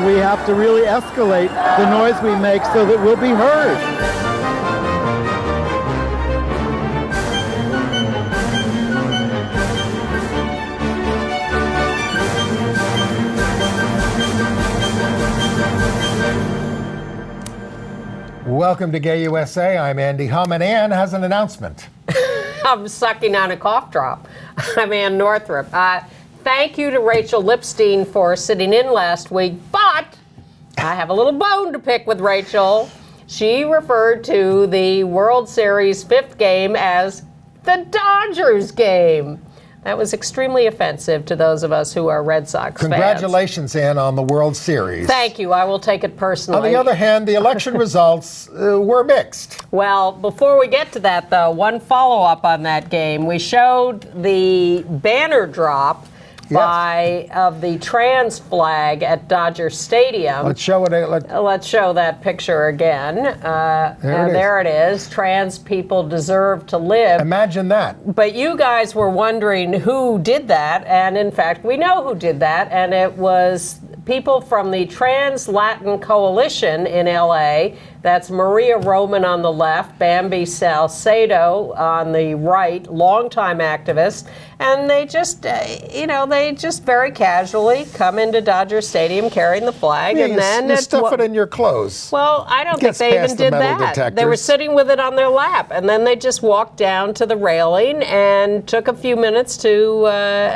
we have to really escalate the noise we make so that we'll be heard. Welcome to Gay USA. I'm Andy Hum, and Ann has an announcement. I'm sucking on a cough drop. I'm Ann Northrup. Thank you to Rachel Lipstein for sitting in last week, but I have a little bone to pick with Rachel. She referred to the World Series fifth game as the Dodgers game. That was extremely offensive to those of us who are Red Sox Congratulations, fans. Ann, on the World Series. Thank you. I will take it personally. On the other hand, the election results were mixed. Well, before we get to that, though, one follow-up on that game. We showed the banner drop of the trans flag at Dodger Stadium. Let's show it. Let's show that picture again. There it is. Trans people deserve to live. Imagine that. But you guys were wondering who did that, and in fact, we know who did that, and it was people from the Trans Latin Coalition in LA. That's Maria Roman on the left, Bambi Salcedo on the right, longtime activist. And they just, they just very casually come into Dodger Stadium carrying the flag. And then you stuff it in your clothes. Well, I don't think they even did that. Detectors. They were sitting with it on their lap. And then they just walked down to the railing and took a few minutes to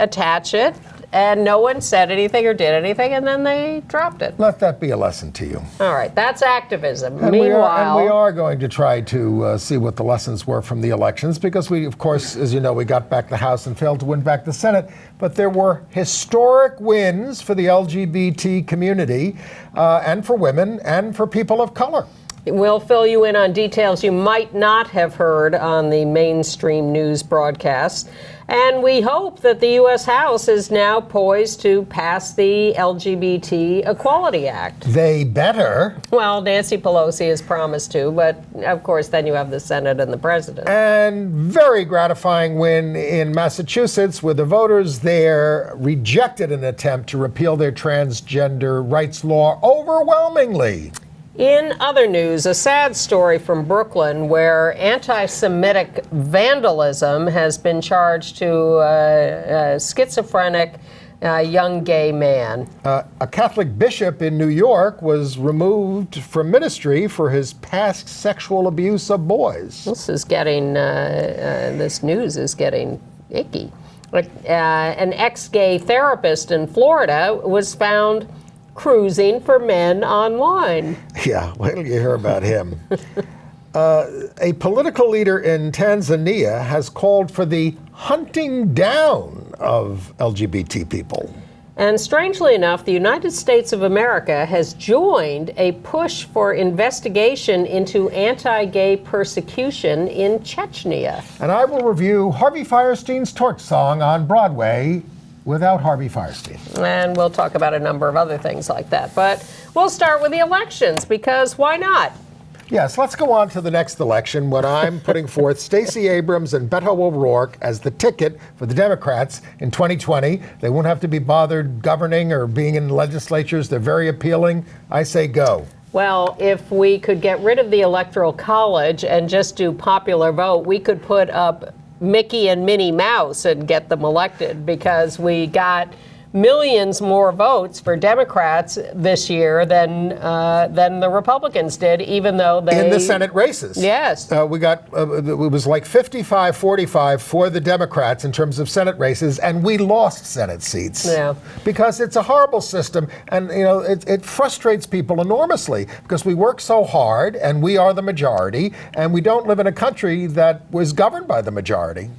attach it. And no one said anything or did anything, and then they dropped it. Let that be a lesson to you. All right, that's activism. And Meanwhile, we are going to try to see what the lessons were from the elections, because we, of course, as you know, we got back the House and failed to win back the Senate. But there were historic wins for the LGBT community, and for women, and for people of color. We'll fill you in on details you might not have heard on the mainstream news broadcasts. And we hope that the U.S. House is now poised to pass the LGBT Equality Act. They better. Well, Nancy Pelosi has promised to, but of course then you have the Senate and the President. And very gratifying win in Massachusetts, where the voters there rejected an attempt to repeal their transgender rights law overwhelmingly. In other news, a sad story from Brooklyn where anti-Semitic vandalism has been charged to a schizophrenic young gay man. A Catholic bishop in New York was removed from ministry for his past sexual abuse of boys. This is getting, this news is getting icky. An ex-gay therapist in Florida was found cruising for men online. Yeah, wait till you hear about him. A political leader in Tanzania has called for the hunting down of LGBT people. And strangely enough, the United States of America has joined a push for investigation into anti-gay persecution in Chechnya. And I will review Harvey Fierstein's Torch song on Broadway without Harvey Fierstein. And we'll talk about a number of other things like that. But we'll start with the elections, because why not? Yes, let's go on to the next election, when I'm putting forth Stacey Abrams and Beto O'Rourke as the ticket for the Democrats in 2020. They won't have to be bothered governing or being in legislatures. They're very appealing. I say go. Well, if we could get rid of the Electoral College and just do popular vote, we could put up Mickey and Minnie Mouse and get them elected, because we got millions more votes for Democrats this year than the Republicans did, even though they... In the Senate races. Yes. We got, it was like 55-45 for the Democrats in terms of Senate races, and we lost Senate seats. Yeah. Because it's a horrible system, and it frustrates people enormously, because we work so hard, and we are the majority, and we don't live in a country that was governed by the majority.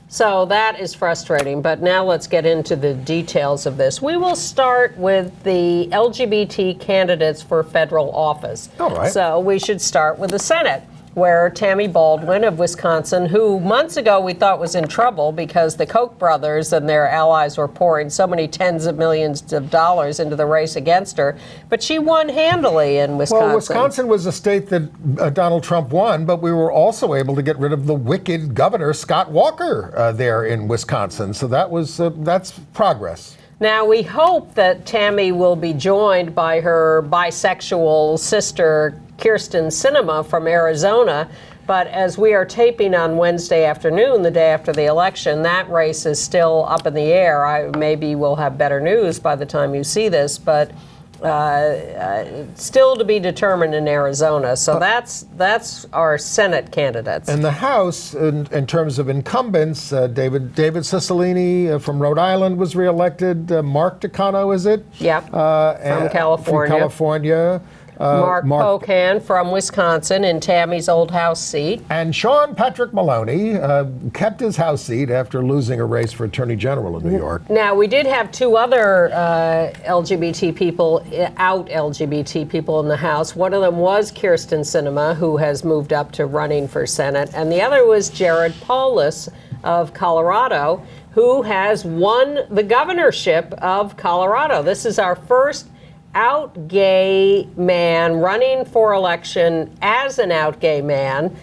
So that is frustrating, but now let's get into the details of this. We will start with the LGBT candidates for federal office. All right. So we should start with the Senate, where Tammy Baldwin of Wisconsin, who months ago we thought was in trouble because the Koch brothers and their allies were pouring so many tens of millions of dollars into the race against her, but she won handily in Wisconsin. Well, Wisconsin was a state that Donald Trump won, but we were also able to get rid of the wicked governor, Scott Walker, there in Wisconsin. So that was that's progress. Now, we hope that Tammy will be joined by her bisexual sister, Kyrsten Sinema from Arizona. But as we are taping on Wednesday afternoon, the day after the election, that race is still up in the air. Maybe we'll have better news by the time you see this, but still to be determined in Arizona. So that's our Senate candidates. And the House, in terms of incumbents, David Cicilline from Rhode Island was reelected. Mark Takano, is it? Yep, from California. From California. Mark Pocan from Wisconsin in Tammy's old House seat. And Sean Patrick Maloney kept his House seat after losing a race for Attorney General in New York. Now, we did have two other LGBT people in the House. One of them was Kyrsten Sinema, who has moved up to running for Senate. And the other was Jared Polis of Colorado, who has won the governorship of Colorado. This is our first out gay man running for election as an out gay man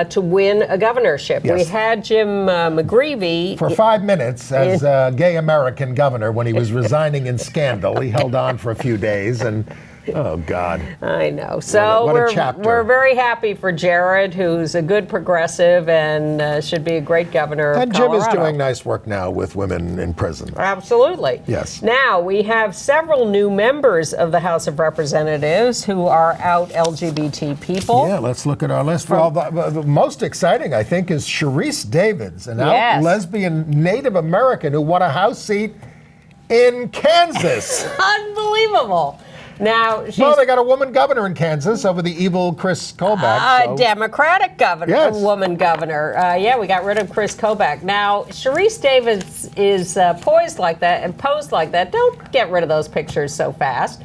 to win a governorship. Yes. We had Jim McGreevey. For 5 minutes as a gay American governor when he was resigning in scandal. He held on for a few days and, oh, God. I know. So what a chapter. We're very happy for Jared, who's a good progressive and should be a great governor of Colorado. And Jim is doing nice work now with women in prison. Absolutely. Yes. Now, we have several new members of the House of Representatives who are out LGBT people. Yeah, let's look at our list. Well, the most exciting, I think, is Sharice Davids, an out lesbian Native American who won a House seat in Kansas. Unbelievable. Now, well, they got a woman governor in Kansas over the evil Chris Kobach. A Democratic governor, yes. A woman governor. We got rid of Chris Kobach. Now, Sharice Davids is poised like that and posed like that. Don't get rid of those pictures so fast,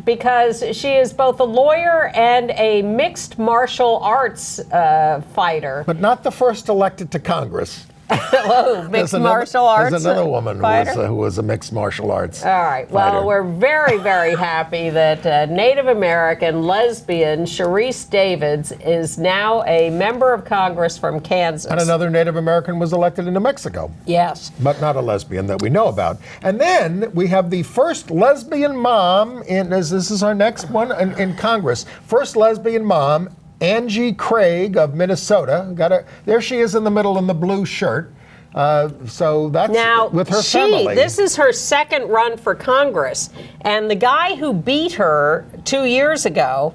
because she is both a lawyer and a mixed martial arts fighter. But not the first elected to Congress. Oh, mixed martial arts. There's another woman who was a mixed martial arts. All right. Well, fighter. We're very, very happy that Native American lesbian Sharice Davids is now a member of Congress from Kansas. And another Native American was elected in New Mexico. Yes. But not a lesbian that we know about. And then we have the first lesbian mom this is our next one in Congress. First lesbian mom, Angie Craig of Minnesota. There she is in the middle in the blue shirt. So that's now, with her family. This is her second run for Congress. And the guy who beat her 2 years ago,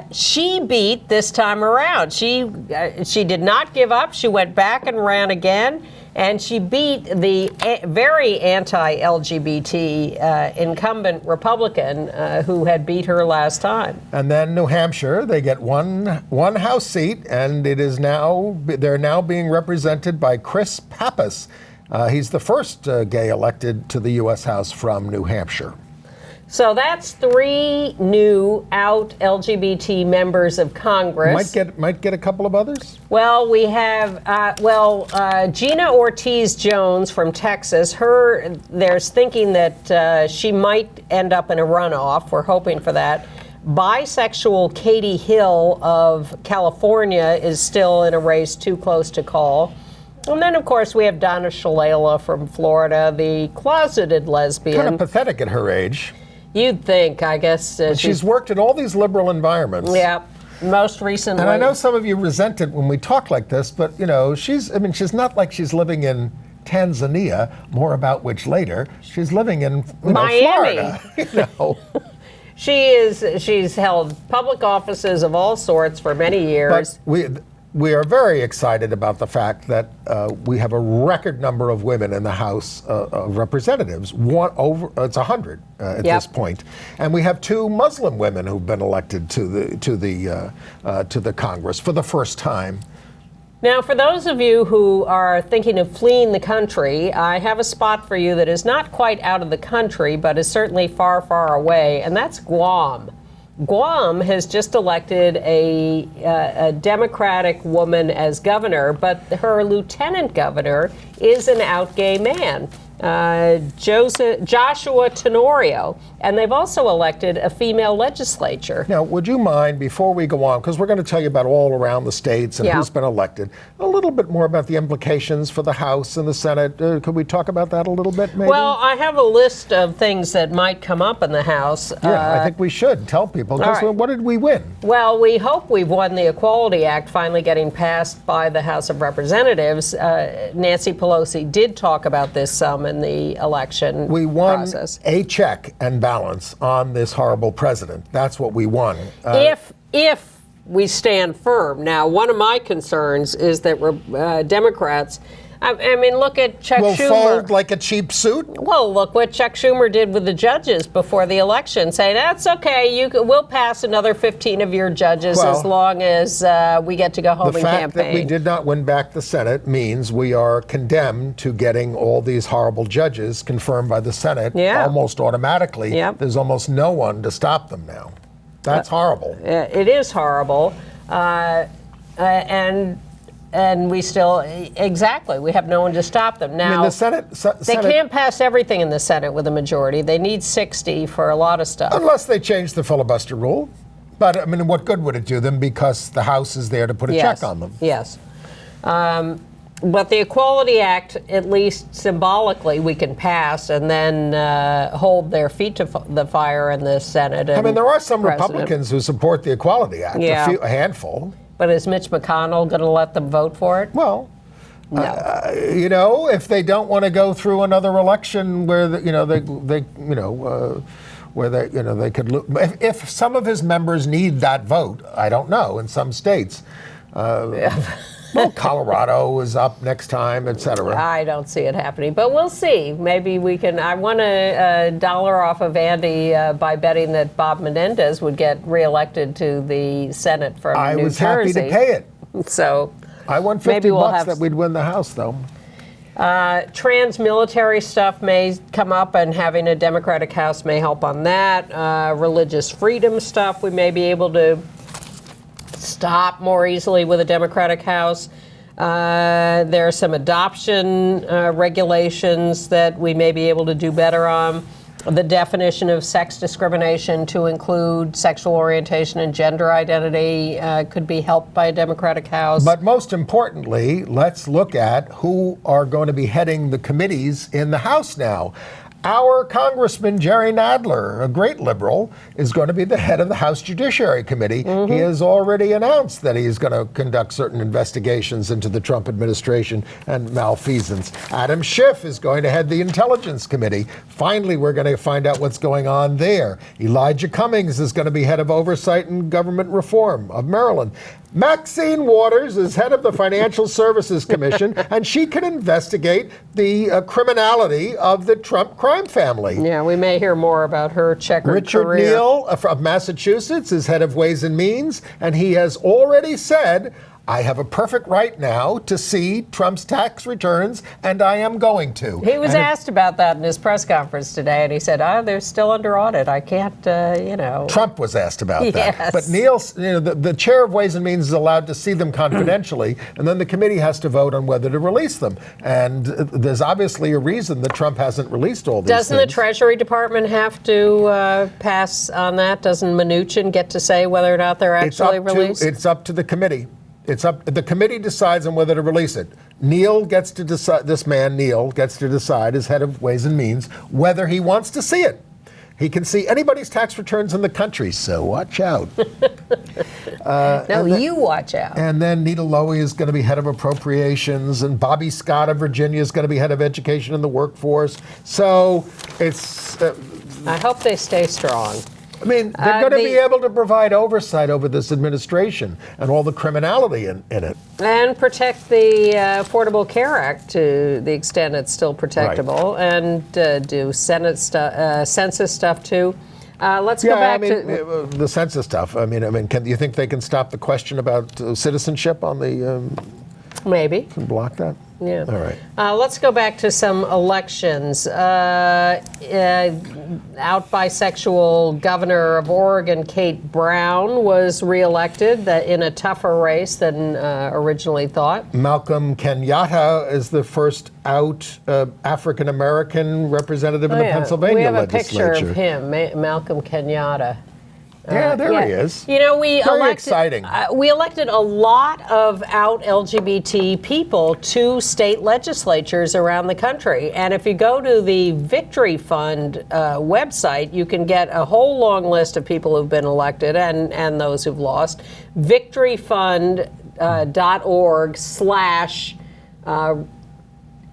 she beat this time around. She did not give up. She went back and ran again. And she beat the very anti-LGBT incumbent Republican who had beat her last time. And then New Hampshire, they get one House seat, and they're now being represented by Chris Pappas. He's the first gay elected to the U.S. House from New Hampshire. So that's 3 new out LGBT members of Congress. Might get a couple of others? Well, we have, Gina Ortiz-Jones from Texas. There's thinking that she might end up in a runoff. We're hoping for that. Bisexual Katie Hill of California is still in a race too close to call. And then, of course, we have Donna Shalala from Florida, the closeted lesbian. Kind of pathetic at her age. You'd think, I guess. She's worked in all these liberal environments. Yeah, most recently. And I know some of you resent it when we talk like this, but, she's not like she's living in Tanzania, more about which later. She's living in Miami. Florida. She's held public offices of all sorts for many years. But we are very excited about the fact that we have a record number of women in the House of Representatives. It's 100 at this point, and we have 2 Muslim women who've been elected to the Congress for the first time. Now, for those of you who are thinking of fleeing the country, I have a spot for you that is not quite out of the country, but is certainly far, far away, and that's Guam. Guam has just elected a Democratic woman as governor, but her lieutenant governor is an out gay man. Joshua Tenorio, and they've also elected a female legislature. Now, would you mind, before we go on, because we're going to tell you about all around the states and who's been elected, a little bit more about the implications for the House and the Senate. Could we talk about that a little bit, maybe? Well, I have a list of things that might come up in the House. Yeah, I think we should tell people. What did we win? Well, we hope we've won the Equality Act finally getting passed by the House of Representatives. Nancy Pelosi did talk about this some in the election We won process. a check and balance on this horrible president. That's what we won. If we stand firm. Now, one of my concerns is that Democrats, I mean, look at Chuck will Schumer. fold like a cheap suit? Well, look what Chuck Schumer did with the judges before the election, saying, that's okay, we'll pass another 15 of your judges as long as we get to go home and campaign. The fact that we did not win back the Senate means we are condemned to getting all these horrible judges confirmed by the Senate almost automatically. Yep. There's almost no one to stop them now. That's horrible. It is horrible. And we still, we have no one to stop them. Now, I mean, the Senate they can't pass everything in the Senate with a majority. They need 60 for a lot of stuff. Unless they change the filibuster rule. But, I mean, what good would it do them because the House is there to put a check on them? Yes. But the Equality Act, at least symbolically, we can pass and then hold their feet to the fire in the Senate. I mean, there are some Republicans who support the Equality Act, a handful. But is Mitch McConnell going to let them vote for it? Well, no. You know, if they don't want to go through another election where they could lose. If some of his members need that vote, I don't know. In some states, well, Colorado is up next time, et cetera. I don't see it happening, but we'll see. Maybe we can. I won a dollar off of Andy by betting that Bob Menendez would get reelected to the Senate from New Jersey. I was happy to pay it. So I won $50 that we'd win the House, though. Trans-military stuff may come up, and having a Democratic House may help on that. Religious freedom stuff we may be able to stop more easily with a Democratic House. There are some adoption regulations that we may be able to do better on. The definition of sex discrimination to include sexual orientation and gender identity could be helped by a Democratic House. But most importantly, let's look at who are going to be heading the committees in the House now. Our Congressman Jerry Nadler, a great liberal, is going to be the head of the House Judiciary Committee. He has already announced that he's going to conduct certain investigations into the Trump administration and malfeasance. Adam Schiff is going to head the Intelligence Committee. Finally, we're going to find out what's going on there. Elijah Cummings is going to be head of Oversight and Government Reform of Maryland. Maxine Waters is head of the Financial Services Commission, and she can investigate the criminality of the Trump crime family. Yeah, we may hear more about her checkered Richard career. Neal of Massachusetts is head of Ways and Means, and he has already said, I have a perfect right now to see Trump's tax returns, and I am going to. He was asked about that in his press conference today, and he said, they're still under audit. I can't, Trump was asked about that. Yes. But Neil, the chair of Ways and Means is allowed to see them confidentially, and then the committee has to vote on whether to release them. And there's obviously a reason that Trump hasn't released all these Doesn't things. the Treasury Department have to pass on that? Doesn't Mnuchin get to say whether or not they're actually released? It's up to the committee. The committee decides on whether to release it. Neil gets to decide, Neil gets to decide as head of Ways and Means whether he wants to see it. He can see anybody's tax returns in the country, so watch out. You watch out. And then Nita Lowey is going to be head of appropriations, and Bobby Scott of Virginia is going to be head of education and the workforce. So it's... I hope they stay strong. I mean, they're going to be able to provide oversight over this administration and all the criminality in it. And protect the Affordable Care Act to the extent it's still protectable, and do Senate census stuff too. Let's go back to the census stuff. Do you think they can stop the question about citizenship on the? Maybe. Can block that? Yeah. All right. Let's go back to some elections. Out bisexual governor of Oregon, Kate Brown, was reelected in a tougher race than originally thought. Malcolm Kenyatta is the first out African-American representative in the Pennsylvania legislature. We have a picture of him, Malcolm Kenyatta. Yeah, there he is. You know, we exciting. We elected a lot of out LGBT people to state legislatures around the country. And if you go to the Victory Fund website, you can get a whole long list of people who've been elected and those who've lost. victoryfund.org/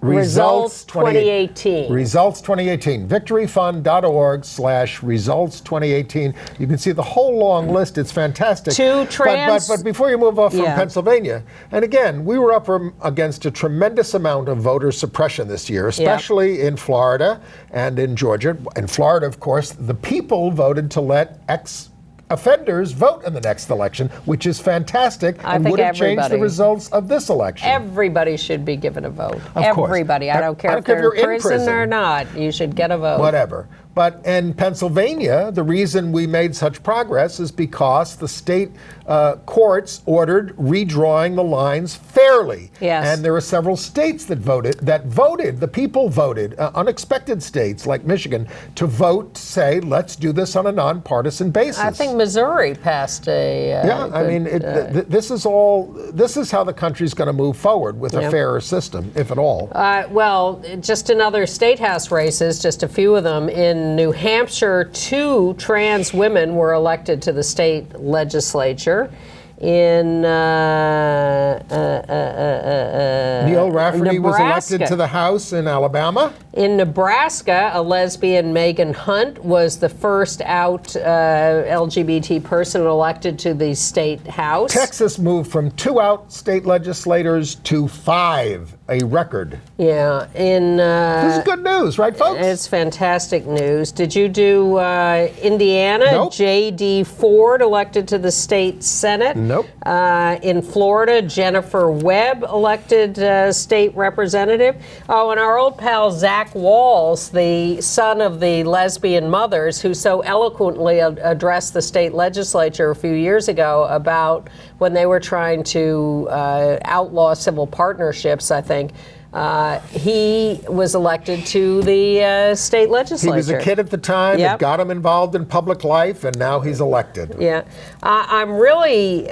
Results 2018. Results 2018. Victoryfund.org/results 2018. You can see the whole long list. It's fantastic. But before you move off from Pennsylvania, and again, we were up against a tremendous amount of voter suppression this year, especially in Florida and in Georgia. In Florida, of course, the people voted to let offenders vote in the next election, which is fantastic and would have changed the results of this election. Everybody should be given a vote. Of course. Everybody. I don't care if you're in prison or not. You should get a vote. Whatever. But in Pennsylvania, the reason we made such progress is because the state courts ordered redrawing the lines fairly. Yes. And there are several states that voted. The people voted, unexpected states like Michigan, to vote to say, let's do this on a nonpartisan basis. I think Missouri passed a... this is how the country's going to move forward with a fairer system, if at all. Well, just in other state house races, just a few of them, in New Hampshire, 2 trans women were elected to the state legislature. In Neil Rafferty was elected to the House in Alabama. In Nebraska, a lesbian, Megan Hunt, was the first out LGBT person elected to the state House. Texas moved from 2 out state legislators to 5, a record. Yeah. This is good news, right, folks? It's fantastic news. Did you do Indiana? Nope. J.D. Ford elected to the state Senate. Nope. In Florida, Jennifer Webb elected state representative. Oh, and our old pal Zach Walls, the son of the lesbian mothers who so eloquently addressed the state legislature a few years ago about when they were trying to outlaw civil partnerships, I think. He was elected to the state legislature. He was a kid at the time. It got him involved in public life, and now he's elected. Yeah. I'm really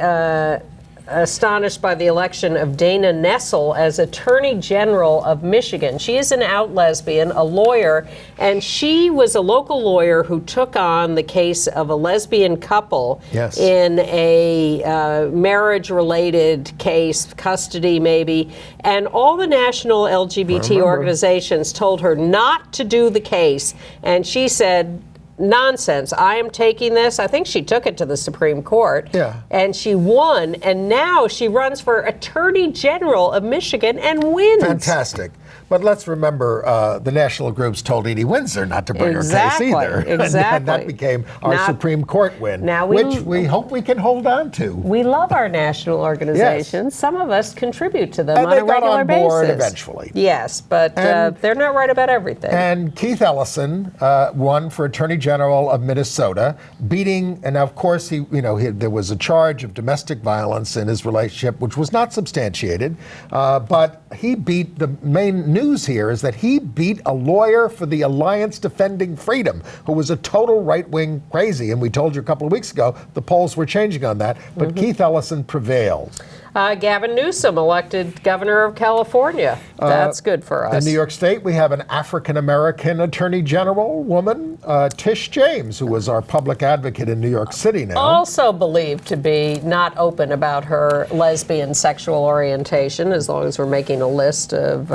astonished by the election of Dana Nessel as Attorney General of Michigan. She is an out lesbian, a lawyer, and she was a local lawyer who took on the case of a lesbian couple in a marriage-related case, custody maybe, and all the national LGBT organizations told her not to do the case, and she said, nonsense. I am taking this. I think she took it to the Supreme Court. Yeah. And she won. And now she runs for Attorney General of Michigan and wins. Fantastic. But let's remember, the national groups told Edie Windsor not to bring her case either. Exactly. And that became our Supreme Court win, which we hope we can hold on to. We love our national organizations. Some of us contribute to them on a regular basis. And they got on board eventually. Yes, but they're not right about everything. And Keith Ellison won for Attorney General of Minnesota, beating, and of course, there was a charge of domestic violence in his relationship, which was not substantiated, but he beat, the main news here is that he beat a lawyer for the Alliance Defending Freedom, who was a total right-wing crazy. And we told you a couple of weeks ago, the polls were changing on that, but Keith Ellison prevailed. Gavin Newsom elected governor of California. That's good for us. In New York State, we have an African-American attorney general woman, Tish James, who was our public advocate in New York City now. Also believed to be not open about her lesbian sexual orientation, as long as we're making a list of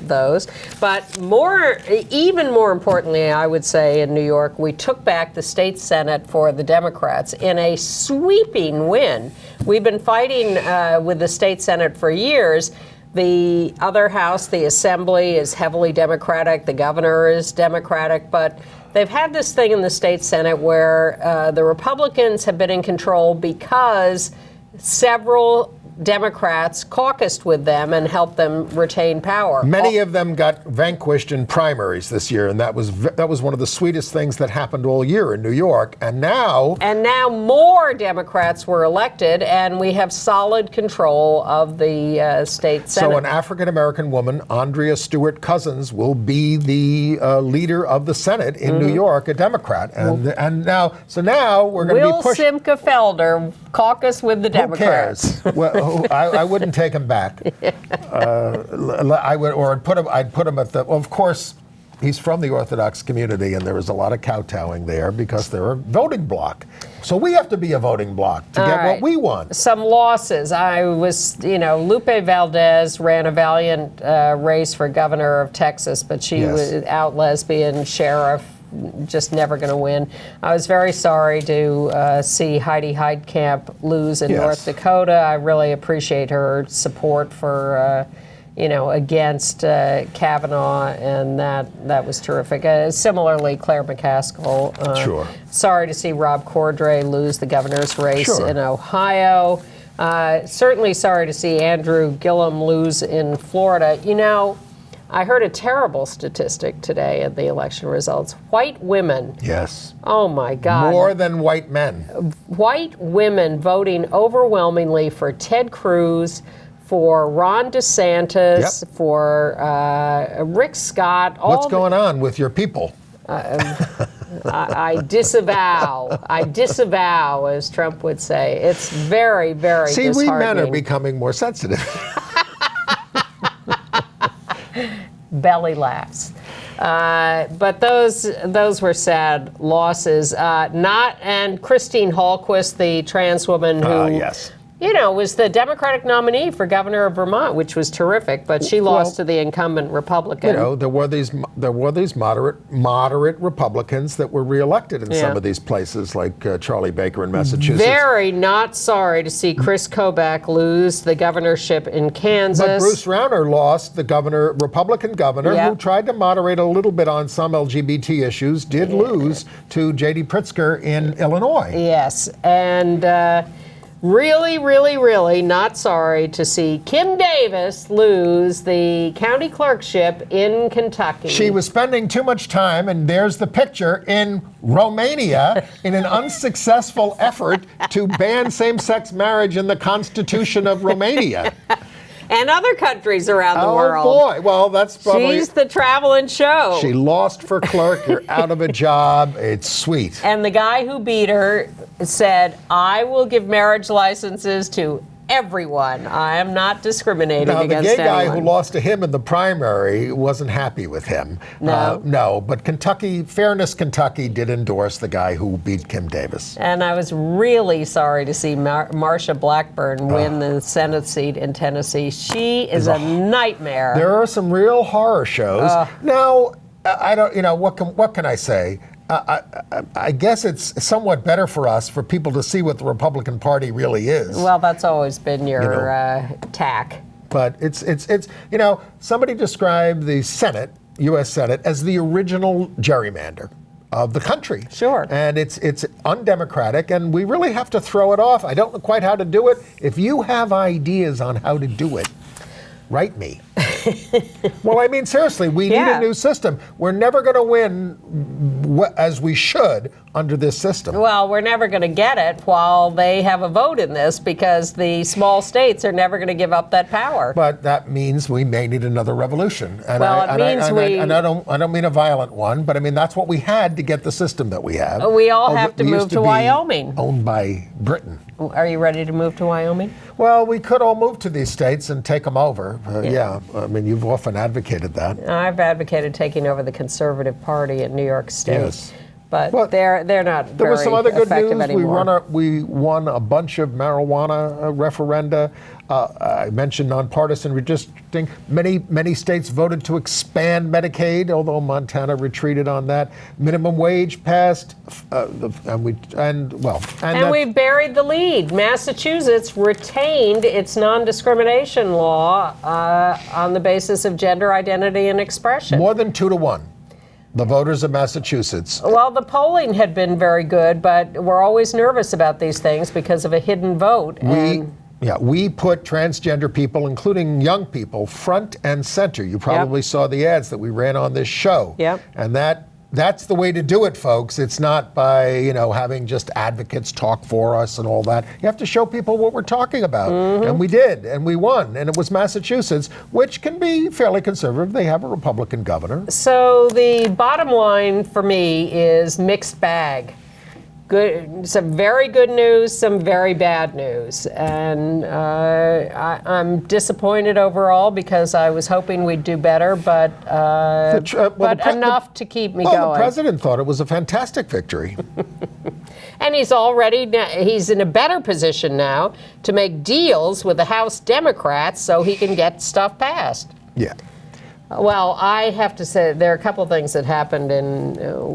those. But even more importantly, I would say in New York, we took back the state Senate for the Democrats in a sweeping win. We've been fighting with the state Senate for years. The other house, the Assembly, is heavily Democratic. The governor is Democratic. But they've had this thing in the state Senate where the Republicans have been in control because several Democrats caucused with them and helped them retain power. Many of them got vanquished in primaries this year, and that was one of the sweetest things that happened all year in New York. And now more Democrats were elected, and we have solid control of the state Senate. So an African-American woman, Andrea Stewart Cousins, will be the leader of the Senate in New York, a Democrat. And now we're going to be pushing. Will Simca Felder caucus with the Democrats? Who cares? Well, I wouldn't take him back. I'd put him at the. Well, of course, he's from the Orthodox community, and there is a lot of kowtowing there because they're a voting bloc. So we have to be a voting bloc to get what we want. Some losses. Lupe Valdez ran a valiant race for governor of Texas, but she was out lesbian sheriff. Just never going to win. I was very sorry to see Heidi Heitkamp lose in North Dakota. I really appreciate her support for, against Kavanaugh, and that was terrific. Similarly, Claire McCaskill. Sure. Sorry to see Rob Cordray lose the governor's race in Ohio. Certainly sorry to see Andrew Gillum lose in Florida. I heard a terrible statistic today at the election results. White women. Yes. Oh, my God. More than white men. White women voting overwhelmingly for Ted Cruz, for Ron DeSantis, for Rick Scott. What's going on with your people? I disavow. I disavow, as Trump would say. It's very, very disheartening. See, we men are becoming more sensitive. Belly laughs. But those were sad losses. And Christine Hallquist, the trans woman who was the Democratic nominee for governor of Vermont, which was terrific, but she lost to the incumbent Republican. There were these moderate Republicans that were reelected in some of these places, like Charlie Baker in Massachusetts. Very not sorry to see Chris Kobach lose the governorship in Kansas. But Bruce Rauner lost the Republican governor, who tried to moderate a little bit on some LGBT issues, did lose to J.D. Pritzker in Illinois. Yes, and really, really, really not sorry to see Kim Davis lose the county clerkship in Kentucky. She was spending too much time, and there's the picture, in Romania in an unsuccessful effort to ban same-sex marriage in the Constitution of Romania. And other countries around the world. Oh, boy. Well, that's probably... She's the traveling show. She lost for clerk. You're out of a job. It's sweet. And the guy who beat her said, I will give marriage licenses to everyone. I am not discriminating against anyone. Now, the gay guy who lost to him in the primary wasn't happy with him. No. But Fairness Kentucky did endorse the guy who beat Kim Davis. And I was really sorry to see Marsha Blackburn win the Senate seat in Tennessee. She is a nightmare. There are some real horror shows. Now, I don't, what can I say? I guess it's somewhat better for us, for people to see what the Republican Party really is. Well, that's always been your tack. But it's somebody described the Senate, U.S. Senate, as the original gerrymander of the country. Sure. And it's undemocratic, and we really have to throw it off. I don't know quite how to do it. If you have ideas on how to do it, write me. Well, I mean, seriously, we need a new system. We're never going to win as we should under this system. Well, we're never going to get it while they have a vote in this, because the small states are never going to give up that power. But that means we may need another revolution. And I don't mean a violent one, but I mean, that's what we had to get the system that we have. We all have to move to Wyoming. Owned by Britain. Are you ready to move to Wyoming? Well, we could all move to these states and take them over. I mean, you've often advocated that. I've advocated taking over the Conservative Party in New York State. Yes. But they're not there was some other good news. Anymore. We won a bunch of marijuana referenda. I mentioned nonpartisan redistricting. Many states voted to expand Medicaid, although Montana retreated on that. Minimum wage passed, and we've buried the lead. Massachusetts retained its non-discrimination law on the basis of gender identity and expression. More than 2-1. The voters of Massachusetts. Well, the polling had been very good, but we're always nervous about these things because of a hidden vote. Yeah, we put transgender people, including young people, front and center. You probably saw the ads that we ran on this show. Yep. And that's the way to do it, folks. It's not by, having just advocates talk for us and all that. You have to show people what we're talking about. And we did, and we won. And it was Massachusetts, which can be fairly conservative. They have a Republican governor. So the bottom line for me is mixed bag. Good, some very good news, some very bad news, and I'm disappointed overall because I was hoping we'd do better, but enough to keep me going. The president thought it was a fantastic victory. And he's in a better position now to make deals with the House Democrats so he can get stuff passed. Yeah. Well, I have to say there are a couple of things that happened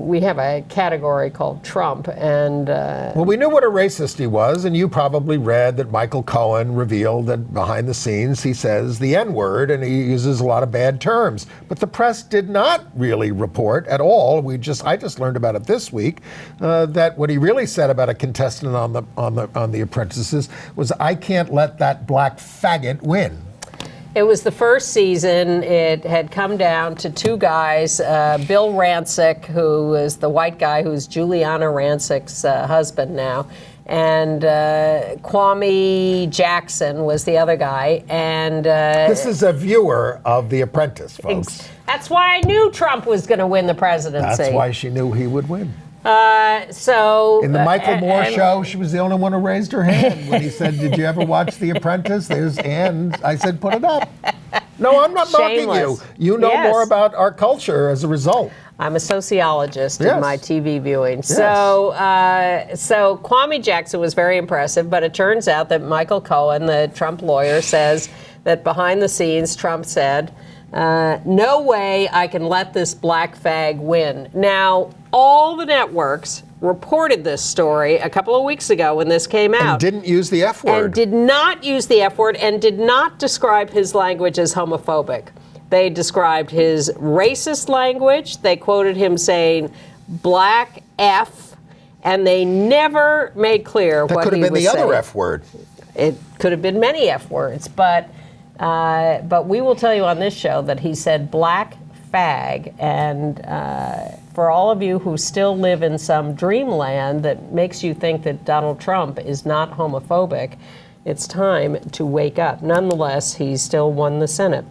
we have a category called Trump, and well, we knew what a racist he was, and you probably read that Michael Cohen revealed that behind the scenes he says the N-word and he uses a lot of bad terms. But the press did not really report at all. I just learned about it this week that what he really said about a contestant on the Apprentices was, "I can't let that black faggot win." It was the first season. It had come down to two guys, Bill Rancic, who is the white guy who's Juliana Rancic's husband now, and Kwame Jackson was the other guy. And this is a viewer of The Apprentice, folks. That's why I knew Trump was going to win the presidency. That's why she knew he would win. In the Michael Moore show, she was the only one who raised her hand when he said, "Did you ever watch The Apprentice?" And I said, "Put it up." No, I'm not mocking you. You know more about our culture as a result. I'm a sociologist in my TV viewing. Yes. So Kwame Jackson was very impressive, but it turns out that Michael Cohen, the Trump lawyer, says that behind the scenes, Trump said, "No way I can let this black fag win." Now, all the networks reported this story a couple of weeks ago when this came out. And didn't use the F word. And did not use the F word and did not describe his language as homophobic. They described his racist language. They quoted him saying black F, and they never made clear what he was saying. That could have been the other F word. It could have been many F words, but we will tell you on this show that he said black fag, and for all of you who still live in some dreamland that makes you think that Donald Trump is not homophobic, it's time to wake up. Nonetheless, he still won the Senate.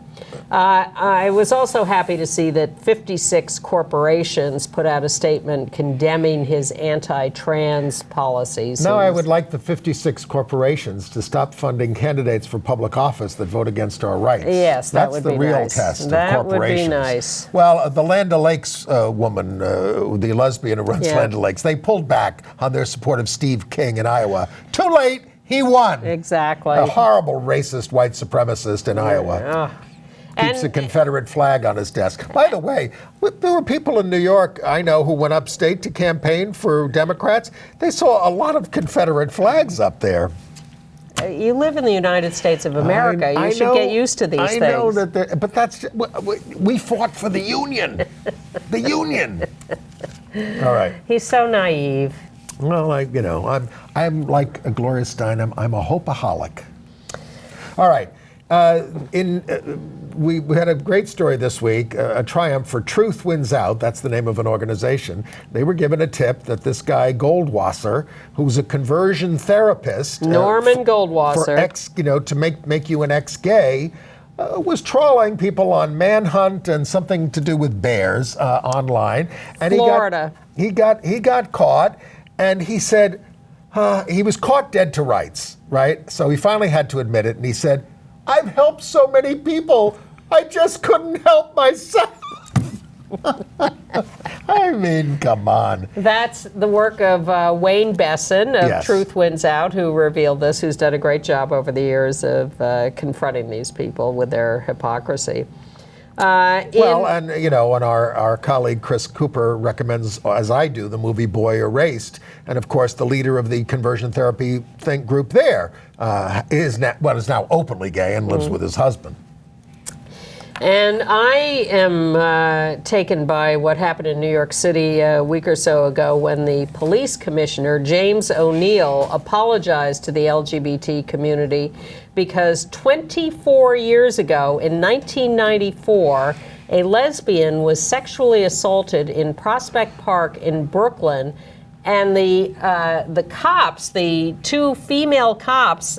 I was also happy to see that 56 corporations put out a statement condemning his anti-trans policies. Now I would like the 56 corporations to stop funding candidates for public office that vote against our rights. Yes, that would be nice. That's the real test of that corporations. That would be nice. Well, the Land O'Lakes woman, the lesbian who runs Land O'Lakes, they pulled back on their support of Steve King in Iowa. Too late, he won. Exactly. A horrible racist white supremacist in Iowa. Keeps a Confederate flag on his desk. By the way, there were people in New York I know who went upstate to campaign for Democrats. They saw a lot of Confederate flags up there. You live in the United States of America. You should get used to these things. I know that, but that's we fought for the Union. The Union. All right. He's so naive. Well, I'm like a Gloria Steinem. I'm a hopeaholic. All right. We had a great story this week, a triumph for Truth Wins Out. That's the name of an organization. They were given a tip that this guy Goldwasser, who's a conversion therapist, Norman Goldwasser, to make you an ex-gay, was trawling people on Manhunt and something to do with bears online. And Florida. He got caught, and he said he was caught dead to rights, right? So he finally had to admit it, and he said, "I've helped so many people, I just couldn't help myself." I mean, come on. That's the work of Wayne Besson of Truth Wins Out, who revealed this, who's done a great job over the years of confronting these people with their hypocrisy. And our colleague Chris Cooper recommends, as I do, the movie Boy Erased. And of course, the leader of the conversion therapy group there is now openly gay and lives with his husband. And I am taken by what happened in New York City a week or so ago when the police commissioner, James O'Neill, apologized to the LGBT community because 24 years ago, in 1994, a lesbian was sexually assaulted in Prospect Park in Brooklyn. And the cops, the two female cops,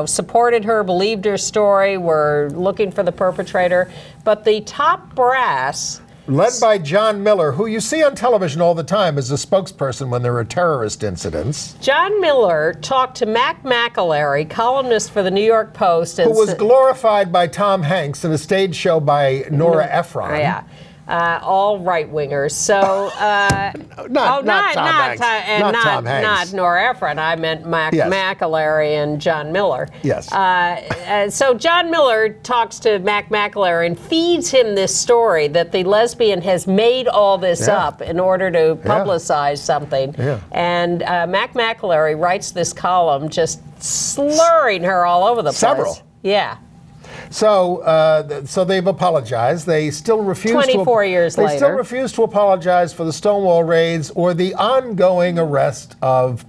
supported her, believed her story, were looking for the perpetrator. But the top brass, led by John Miller, who you see on television all the time as a spokesperson when there are terrorist incidents. John Miller talked to Mac McAlery, columnist for the New York Post. Who was glorified by Tom Hanks in a stage show by Nora Ephron. Yeah. All right-wingers. So, not Tom Hanks. Not Nora Ephron. I meant McAlery and John Miller. Yes. So John Miller talks to Mac McAlery and feeds him this story that the lesbian has made all this up in order to publicize something. Yeah. And Mac McAlery writes this column just slurring her all over the place. Several. Yeah. So they've apologized. They still refuse 24 years later. They still refuse to apologize for the Stonewall raids or the ongoing arrest of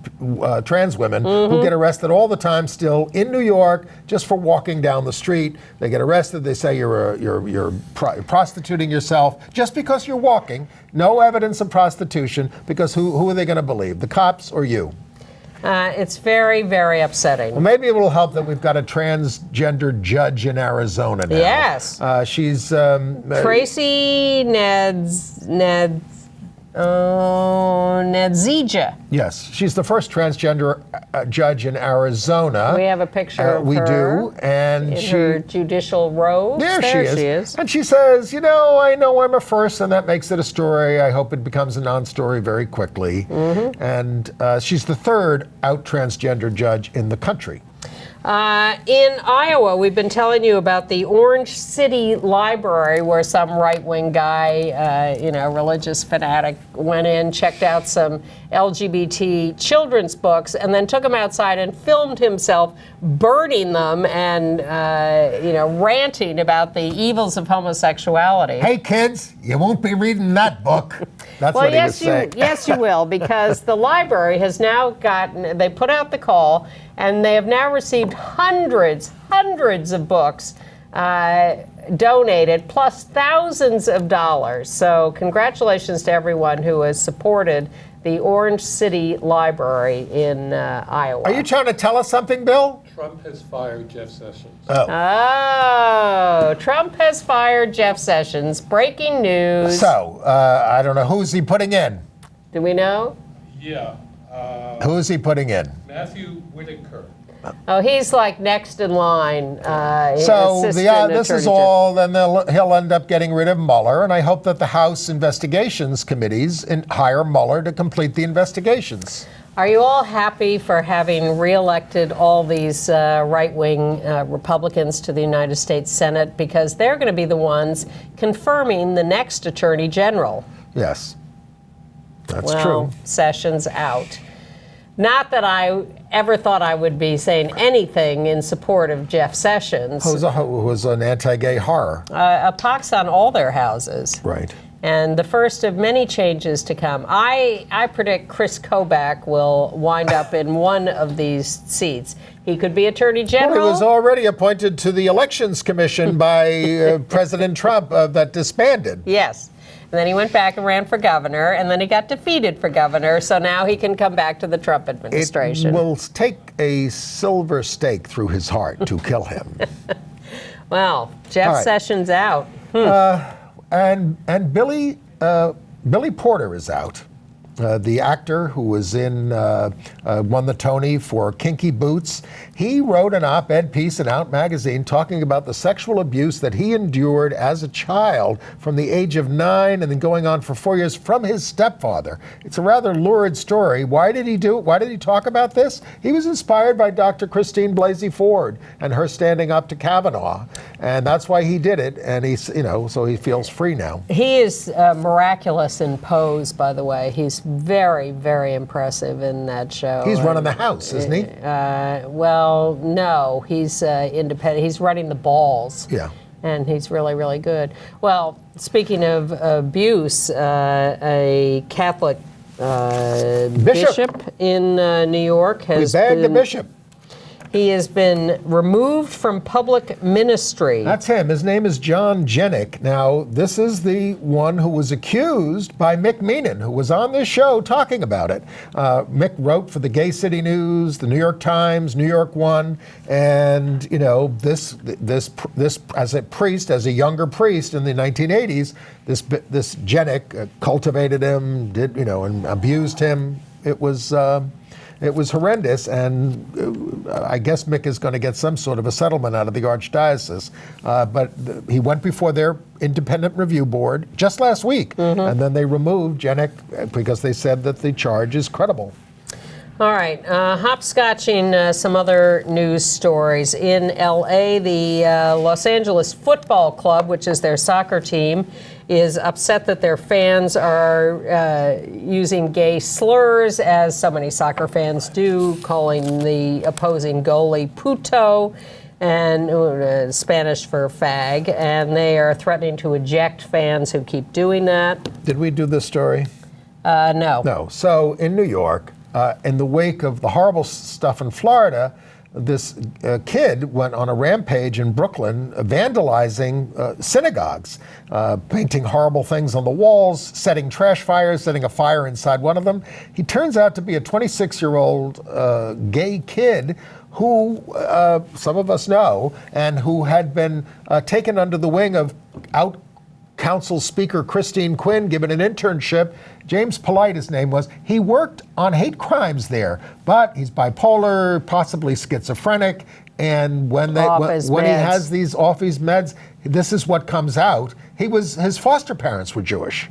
trans women who get arrested all the time still in New York just for walking down the street. They get arrested. They say you're prostituting yourself just because you're walking. No evidence of prostitution, because who are they going to believe? The cops or you? It's very, very upsetting. Well, maybe it will help that we've got a transgender judge in Arizona now. Yes. She's Tracy Nadzija. Yes, she's the first transgender judge in Arizona. We have a picture of we her. do, and in her judicial robes. There she is. And she says, I know I'm a first, and that makes it a story. I hope it becomes a non-story very quickly. And she's the third out transgender judge in the country. In Iowa, we've been telling you about the Orange City Library, where some right-wing guy, religious fanatic, went in, checked out some LGBT children's books, and then took them outside and filmed himself burning them and, ranting about the evils of homosexuality. Hey, kids, you won't be reading that book. That's what he was saying. Yes, you will, because the library has now they put out the call, and they have now received hundreds of books donated, plus thousands of dollars. So congratulations to everyone who has supported the Orange City Library in Iowa. Are you trying to tell us something, Bill? Trump has fired Jeff Sessions. Oh, Trump has fired Jeff Sessions. Breaking news. So, I don't know. Who's he putting in? Do we know? Yeah. Who is he putting in? Matthew Whitaker. Oh, he's like next in line. So this is all, then he'll end up getting rid of Mueller, and I hope that the House investigations committees hire Mueller to complete the investigations. Are you all happy for having reelected all these right-wing Republicans to the United States Senate? Because they're going to be the ones confirming the next Attorney General. Yes, that's true. Sessions out. Not that I ever thought I would be saying anything in support of Jeff Sessions. Who was an anti-gay horror. A pox on all their houses. Right. And the first of many changes to come. I predict Chris Kobach will wind up in one of these seats. He could be Attorney General. Well, he was already appointed to the Elections Commission by President Trump that disbanded. Yes. And then he went back and ran for governor, and then he got defeated for governor, so now he can come back to the Trump administration. It will take a silver stake through his heart to kill him. Well, Jeff Sessions out. And Billy Porter is out. The actor who was won the Tony for Kinky Boots. He wrote an op-ed piece in Out magazine talking about the sexual abuse that he endured as a child from the age of 9 and then going on for 4 years from his stepfather. It's a rather lurid story. Why did he do it? Why did he talk about this? He was inspired by Dr. Christine Blasey Ford and her standing up to Kavanaugh. And that's why he did it. And he's, so he feels free now. He is miraculous in Pose, by the way. He's very, very impressive in that show. He's running the House, isn't he? Well, no, he's independent. He's running the balls. Yeah. And he's really, really good. Well, speaking of abuse, a Catholic bishop in New York has We bagged the bishop. He has been removed from public ministry. That's him. His name is John Jennick. Now, this is the one who was accused by Mick Meenan, who was on this show talking about it. Mick wrote for the Gay City News, the New York Times, New York One, and this as a priest, as a younger priest in the 1980s, this Jennick cultivated him, and abused him. It was horrendous, and I guess Mick is going to get some sort of a settlement out of the Archdiocese. But he went before their independent review board just last week, and then they removed Jennick because they said that the charge is credible. All right, hopscotching some other news stories. In L.A., the Los Angeles Football Club, which is their soccer team, is upset that their fans are using gay slurs, as so many soccer fans do, calling the opposing goalie puto, and Spanish for fag, and they are threatening to eject fans who keep doing that. Did we do this story? No. No. So in New York, in the wake of the horrible stuff in Florida, this kid went on a rampage in Brooklyn, vandalizing synagogues, painting horrible things on the walls, setting trash fires, setting a fire inside one of them. He turns out to be a 26-year-old gay kid who some of us know, and who had been taken under the wing of out Council Speaker Christine Quinn, given an internship. James Polite, his name was. He worked on hate crimes there, but he's bipolar, possibly schizophrenic, and when he has these off his meds, this is what comes out. His foster parents were Jewish,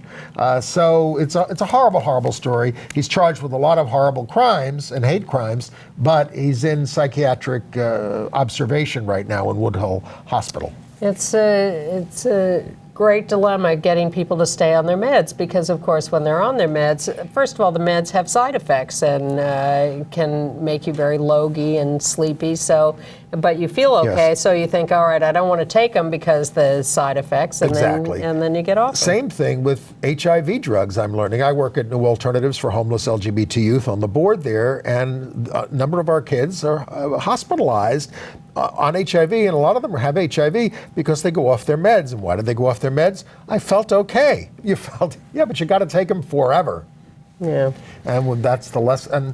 so it's a horrible, horrible story. He's charged with a lot of horrible crimes and hate crimes, but he's in psychiatric observation right now in Woodhull Hospital. It's a great dilemma getting people to stay on their meds, because of course when they're on their meds, first of all, the meds have side effects and can make you very logy and sleepy, but you feel okay, yes. So you think, all right, I don't want to take them because the side effects, and exactly. then you get off them. Same thing with HIV drugs, I'm learning. I work at New Alternatives for Homeless LGBT Youth on the board there, and a number of our kids are hospitalized on HIV, and a lot of them have HIV because they go off their meds. And why did they go off their meds? I felt okay. You felt, yeah, but you got to take them forever. Yeah. And that's the lesson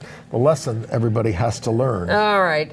everybody has to learn. All right.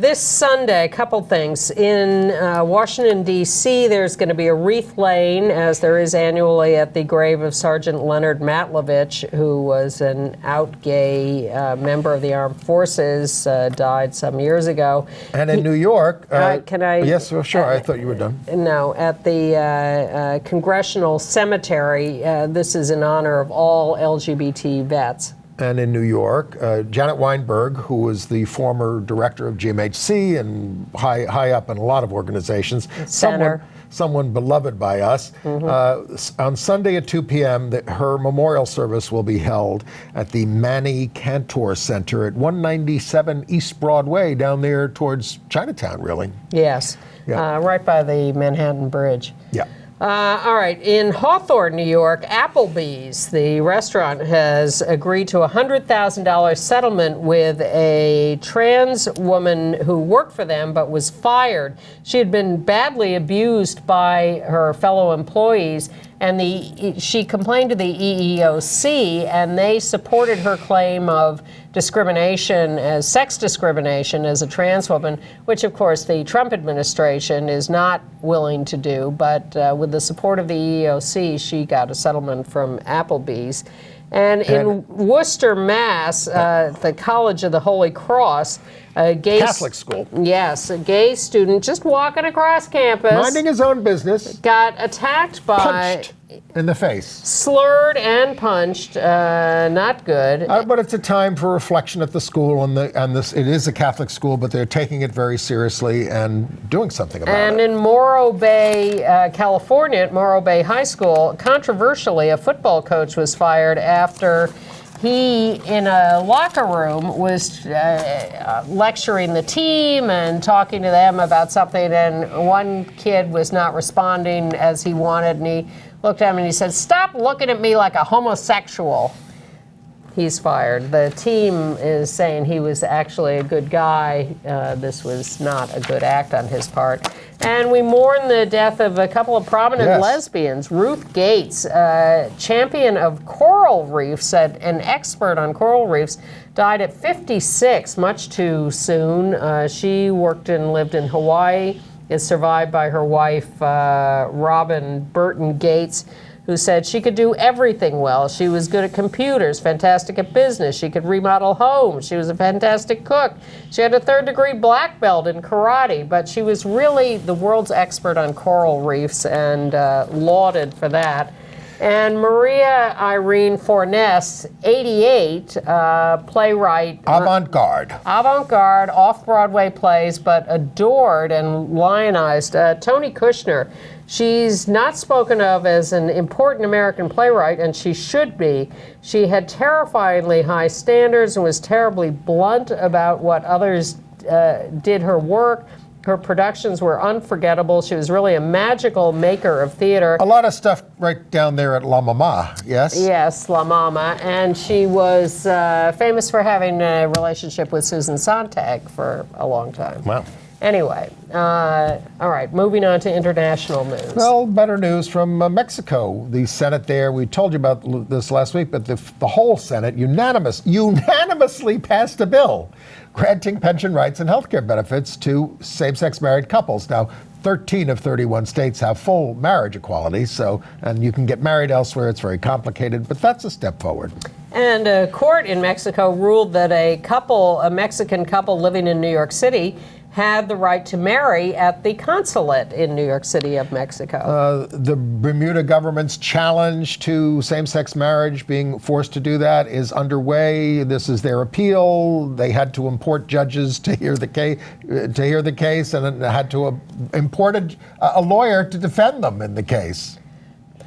This Sunday, a couple things. In Washington, D.C., there's going to be a wreath laying, as there is annually, at the grave of Sergeant Leonard Levitch, who was an out gay member of the armed forces, died some years ago. And in New York... can I... Yes, well, sure. I thought you were done. No. At the Congressional Cemetery, this is in honor of all LGBT vets. And in New York, Janet Weinberg, who was the former director of GMHC and high up in a lot of organizations, someone beloved by us. On Sunday at 2 p.m., her memorial service will be held at the Manny Cantor Center at 197 East Broadway, down there towards Chinatown, really. Yes, yeah. Right by the Manhattan Bridge. Yeah. All right. In Hawthorne, New York, Applebees, the restaurant, has agreed to a $100,000 settlement with a trans woman who worked for them but was fired. She had been badly abused by her fellow employees, and she complained to the EEOC, and they supported her claim of discrimination, as sex discrimination, as a trans woman, which of course the Trump administration is not willing to do. But with the support of the EEOC, she got a settlement from Applebee's. And in Worcester, Mass, the College of the Holy Cross, a gay Catholic school. Yes, a gay student just walking across campus, minding his own business, got attacked by, punched in the face, slurred and punched. Not good. But it's a time for reflection at the school, and this it is a Catholic school, but they're taking it very seriously and doing something about it. And in Morro Bay, California, at Morro Bay High School, controversially, a football coach was fired after he, in a locker room, was lecturing the team and talking to them about something, and one kid was not responding as he wanted, and he looked at him and he said, "Stop looking at me like a homosexual." He's fired. The team is saying he was actually a good guy. This was not a good act on his part. And we mourn the death of a couple of prominent lesbians. Ruth Gates, champion of coral reefs, an expert on coral reefs, died at 56, much too soon. She worked and lived in Hawaii, is survived by her wife, Robin Burton Gates, who said she could do everything well. She was good at computers, fantastic at business. She could remodel homes. She was a fantastic cook. She had a third-degree black belt in karate, but she was really the world's expert on coral reefs and lauded for that. And Maria Irene Fornes, 88, playwright. Avant-garde. Avant-garde, off-Broadway plays, but adored and lionized. Tony Kushner, she's not spoken of as an important American playwright, and she should be. She had terrifyingly high standards and was terribly blunt about what others did her work. Her productions were unforgettable. She was really a magical maker of theater. A lot of stuff right down there at La Mama, yes? Yes, La Mama. And she was famous for having a relationship with Susan Sontag for a long time. Wow. Anyway, all right, moving on to international news. Well, better news from Mexico. The Senate there, we told you about this last week, but the whole Senate unanimously passed a bill granting pension rights and health care benefits to same-sex married couples. Now, 13 of 31 states have full marriage equality, and you can get married elsewhere. It's very complicated, but that's a step forward. And a court in Mexico ruled that a Mexican couple living in New York City had the right to marry at the consulate in New York City of Mexico. The Bermuda government's challenge to same-sex marriage, being forced to do that, is underway. This is their appeal. They had to import judges to hear the case, and had to import a lawyer to defend them in the case.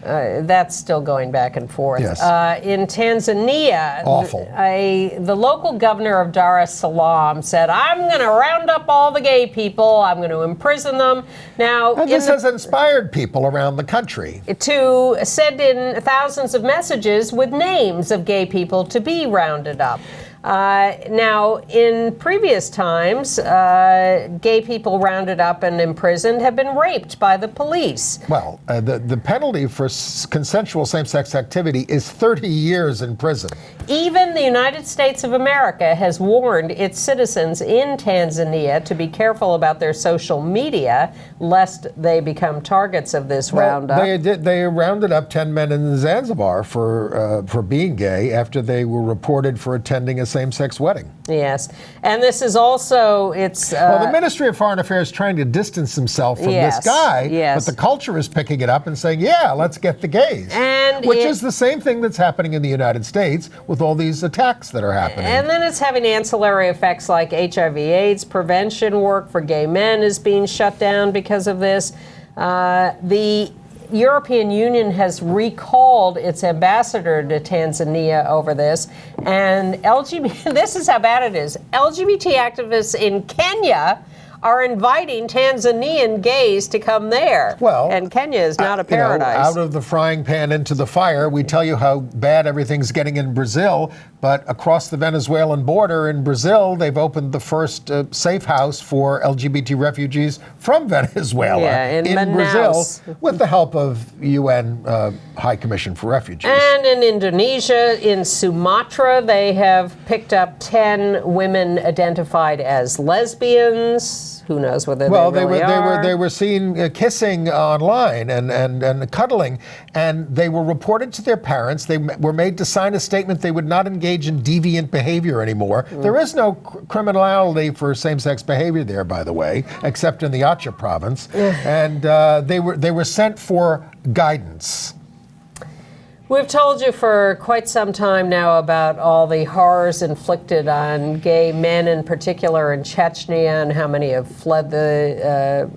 That's still going back and forth. Yes. In Tanzania, awful. The local governor of Dar es Salaam said, "I'm going to round up all the gay people. I'm going to imprison them." Now, and this has inspired people around the country to send in thousands of messages with names of gay people to be rounded up. Now, in previous times, gay people rounded up and imprisoned have been raped by the police. Well, the penalty for consensual same-sex activity is 30 years in prison. Even the United States of America has warned its citizens in Tanzania to be careful about their social media, lest they become targets of this roundup. They rounded up 10 men in Zanzibar for being gay after they were reported for attending a same-sex wedding. Yes, and this is also, well, the Ministry of Foreign Affairs is trying to distance himself from this guy, but the culture is picking it up and saying, yeah, let's get the gays. Which is the same thing that's happening in the United States with all these attacks that are happening. And then it's having ancillary effects like HIV/AIDS prevention work for gay men is being shut down because of this. The European Union has recalled its ambassador to Tanzania over this, and this is how bad it is. LGBT activists in Kenya are inviting Tanzanian gays to come there. Well, and Kenya is not a paradise. Out of the frying pan into the fire, we tell you how bad everything's getting in Brazil, but across the Venezuelan border in Brazil, they've opened the first safe house for LGBT refugees from Venezuela in Brazil, with the help of UN High Commission for Refugees. And in Indonesia, in Sumatra, they have picked up 10 women identified as lesbians. Who knows whether they really are. They were seen kissing online and cuddling, and they were reported to their parents. They were made to sign a statement they would not engage in deviant behavior anymore. There is no criminality for same-sex behavior there, by the way, except in the Aceh province. And they were sent for guidance. We've told you for quite some time now about all the horrors inflicted on gay men, in particular in Chechnya, and how many have fled the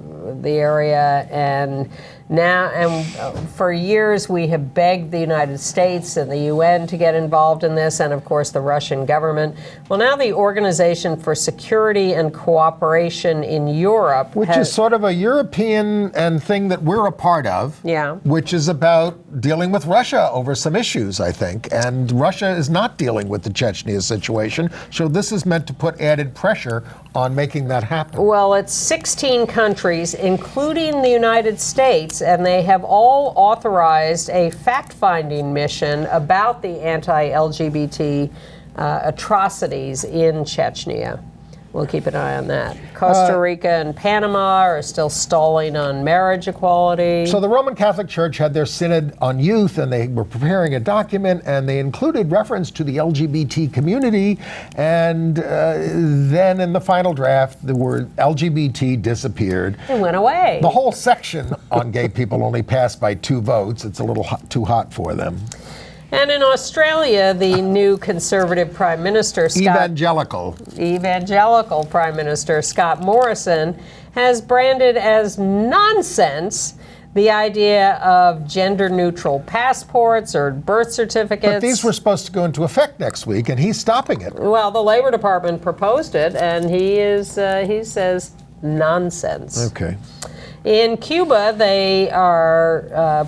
area. And Now, and for years we have begged the United States and the UN to get involved in this, and of course the Russian government. Well, now the Organization for Security and Cooperation in Europe, which is sort of a European and thing that we're a part of, yeah, which is about dealing with Russia over some issues, I think. And Russia is not dealing with the Chechnya situation, so this is meant to put added pressure on making that happen. Well, it's 16 countries, including the United States, and they have all authorized a fact-finding mission about the anti-LGBT atrocities in Chechnya. We'll keep an eye on that. Costa Rica and Panama are still stalling on marriage equality. So the Roman Catholic Church had their synod on youth, and they were preparing a document, and they included reference to the LGBT community, and then in the final draft, the word LGBT disappeared. It went away. The whole section on gay people only passed by 2 votes. It's a little too hot for them. And in Australia, the new Conservative Prime Minister, Evangelical Prime Minister Scott Morrison, has branded as nonsense the idea of gender-neutral passports or birth certificates. But these were supposed to go into effect next week, and he's stopping it. Well, the Labor Department proposed it, and he says nonsense. Okay. In Cuba, they are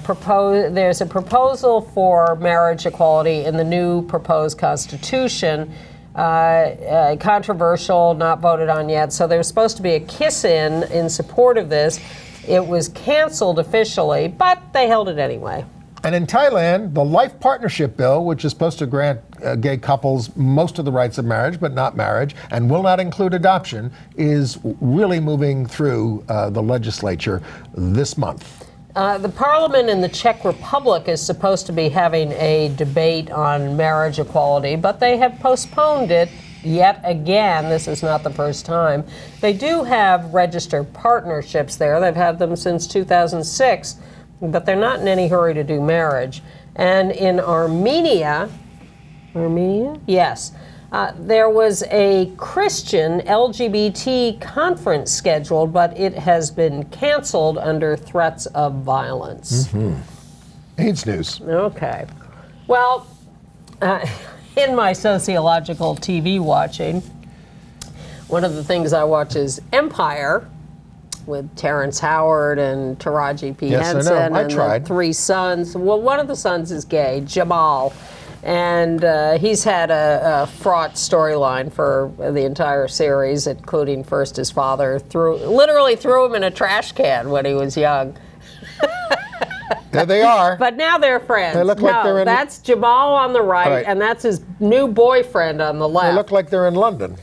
there's a proposal for marriage equality in the new proposed constitution. Controversial, not voted on yet. So there was supposed to be a kiss-in in support of this. It was canceled officially, but they held it anyway. And in Thailand, the life partnership bill, which is supposed to grant gay couples most of the rights of marriage, but not marriage, and will not include adoption, is really moving through the legislature this month. The parliament in the Czech Republic is supposed to be having a debate on marriage equality, but they have postponed it yet again. This is not the first time. They do have registered partnerships there. They've had them since 2006. But they're not in any hurry to do marriage. And in Armenia? Yes. There was a Christian LGBT conference scheduled, but it has been canceled under threats of violence. AIDS news. Okay. Well, in my sociological TV watching, one of the things I watch is Empire, with Terrence Howard and Taraji P. Henson and the 3 sons. Well, one of the sons is gay, Jamal, and he's had a fraught storyline for the entire series, including first his father literally threw him in a trash can when he was young. There they are. But now they're friends. They look like they're in... That's Jamal on the right, and that's his new boyfriend on the left. They look like they're in London.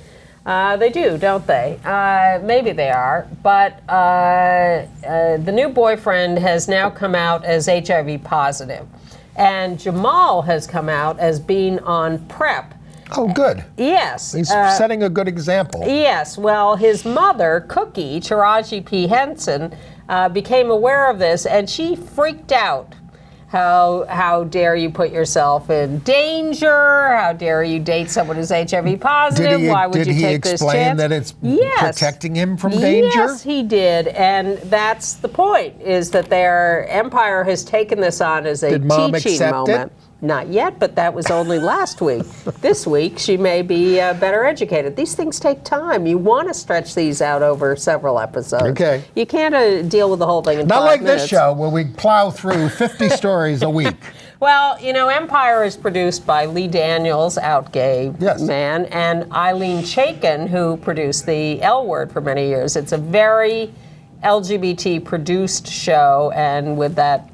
They do, don't they? Maybe they are. But the new boyfriend has now come out as HIV positive. And Jamal has come out as being on PrEP. Oh, good. Yes. He's setting a good example. Yes. Well, his mother, Cookie, Taraji P. Henson, became aware of this, and she freaked out. How dare you put yourself in danger? How dare you date someone who's HIV positive? Why would you take this chance? Did he explain that it's protecting him from danger? Yes, he did. And that's the point, is that their empire has taken this on as a teaching moment. Did Mom accept it? Not yet, but that was only last week. This week, she may be better educated. These things take time. You want to stretch these out over several episodes. Okay. You can't deal with the whole thing in 5 minutes. Not like this show, where we plow through 50 stories a week. Well, you know, Empire is produced by Lee Daniels, out gay man, and Eileen Chaikin, who produced the L Word for many years. It's a very LGBT produced show, and with that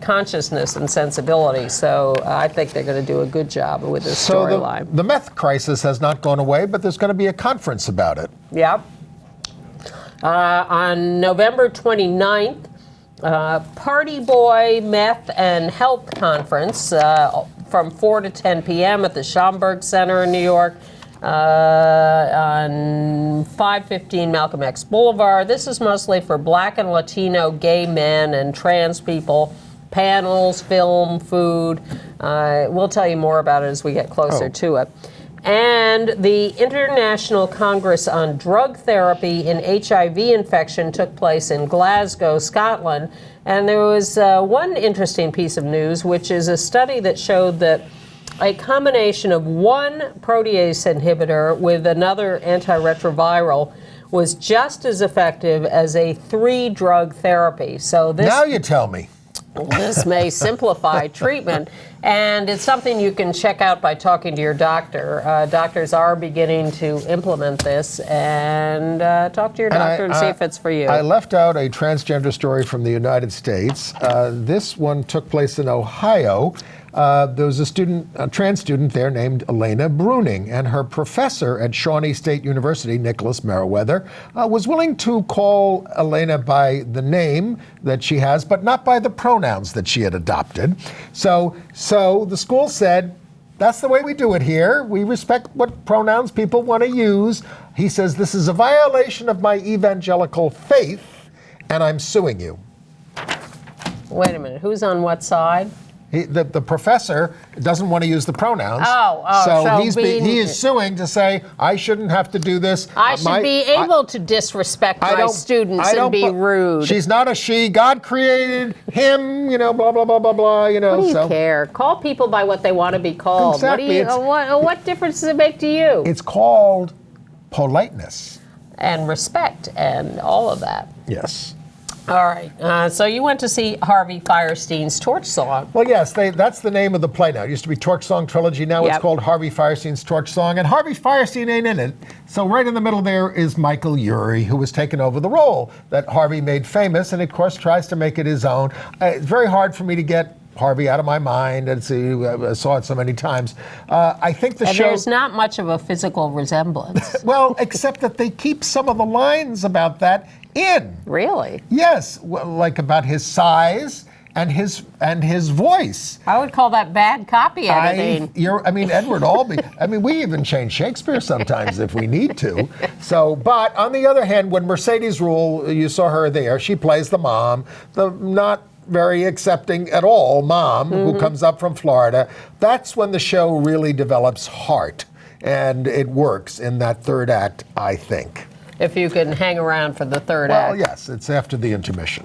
consciousness and sensibility. So I think they're going to do a good job with this storyline. The meth crisis has not gone away, but there's going to be a conference about it. Yep. On November 29th, Party Boy Meth and Health Conference from 4 to 10 p.m. at the Schomburg Center in New York. On 515 Malcolm X Boulevard. This is mostly for Black and Latino gay men and trans people. Panels, film, food. We'll tell you more about it as we get closer to it. And the International Congress on Drug Therapy in HIV Infection took place in Glasgow, Scotland. And there was one interesting piece of news, which is a study that showed that a combination of one protease inhibitor with another antiretroviral was just as effective as a 3-drug therapy. So this, now you tell me. this may simplify treatment, and it's something you can check out by talking to your doctor. Doctors are beginning to implement this, and talk to your doctor and see if it's for you. I left out a transgender story from the United States. This one took place in Ohio. There was a trans student there named Elena Bruning, and her professor at Shawnee State University, Nicholas Meriwether, was willing to call Elena by the name that she has, but not by the pronouns that she had adopted. So the school said, that's the way we do it here. We respect what pronouns people want to use. He says, this is a violation of my evangelical faith, and I'm suing you. Wait a minute, who's on what side? The professor doesn't want to use the pronouns. So he is suing to say, I shouldn't have to do this. I should be able to disrespect my students and be rude. She's not a she. God created him, blah, blah, blah, blah, blah, What do you care? Call people by what they want to be called. Exactly. What difference does it make to you? It's called politeness. And respect and all of that. Yes. All right. So you went to see Harvey Fierstein's Torch Song. Well, yes, that's the name of the play now. It used to be Torch Song Trilogy. Now it's called Harvey Fierstein's Torch Song. And Harvey Fierstein ain't in it. So right in the middle there is Michael Urie, who has taken over the role that Harvey made famous and, of course, tries to make it his own. It's very hard for me to get Harvey out of my mind, and I saw it so many times. I think the show... There's not much of a physical resemblance. Well, except that they keep some of the lines about that in. Really? Yes, like about his size and his voice. I would call that bad copy editing. Edward Albee. We even change Shakespeare sometimes if we need to. So, but on the other hand, when Mercedes Rule, you saw her there, she plays the mom, the not very accepting at all mom who comes up from Florida. That's when the show really develops heart, and it works in that third act, I think. If you can hang around for the third act. Well, yes, it's after the intermission.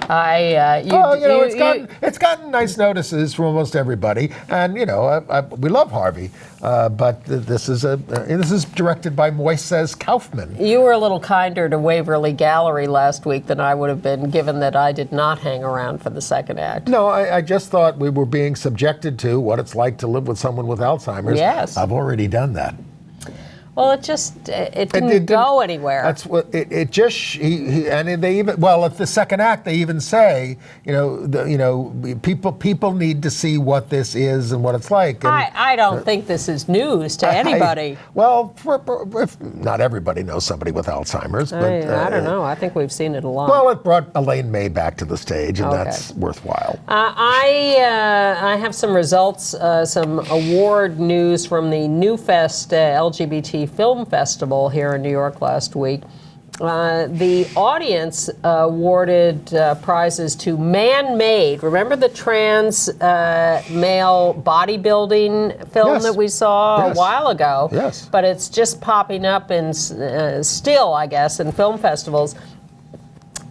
It's gotten nice notices from almost everybody, and we love Harvey, but this is directed by Moises Kaufman. You were a little kinder to Waverly Gallery last week than I would have been, given that I did not hang around for the second act. No, I just thought we were being subjected to what it's like to live with someone with Alzheimer's. Yes, I've already done that. Well, it didn't go anywhere. That's what it just. And they even at the second act they even say, people need to see what this is and what it's like. And, I don't think this is news to anybody. If not everybody knows somebody with Alzheimer's, but I don't know. I think we've seen it a lot. Well, it brought Elaine May back to the stage, and that's worthwhile. I have some results, some award news from the New Fest LGBT Film Festival here in New York last week. The audience awarded prizes to Man-Made. Remember the trans male bodybuilding film that we saw a while ago? Yes. But it's just popping up in still, I guess, in film festivals.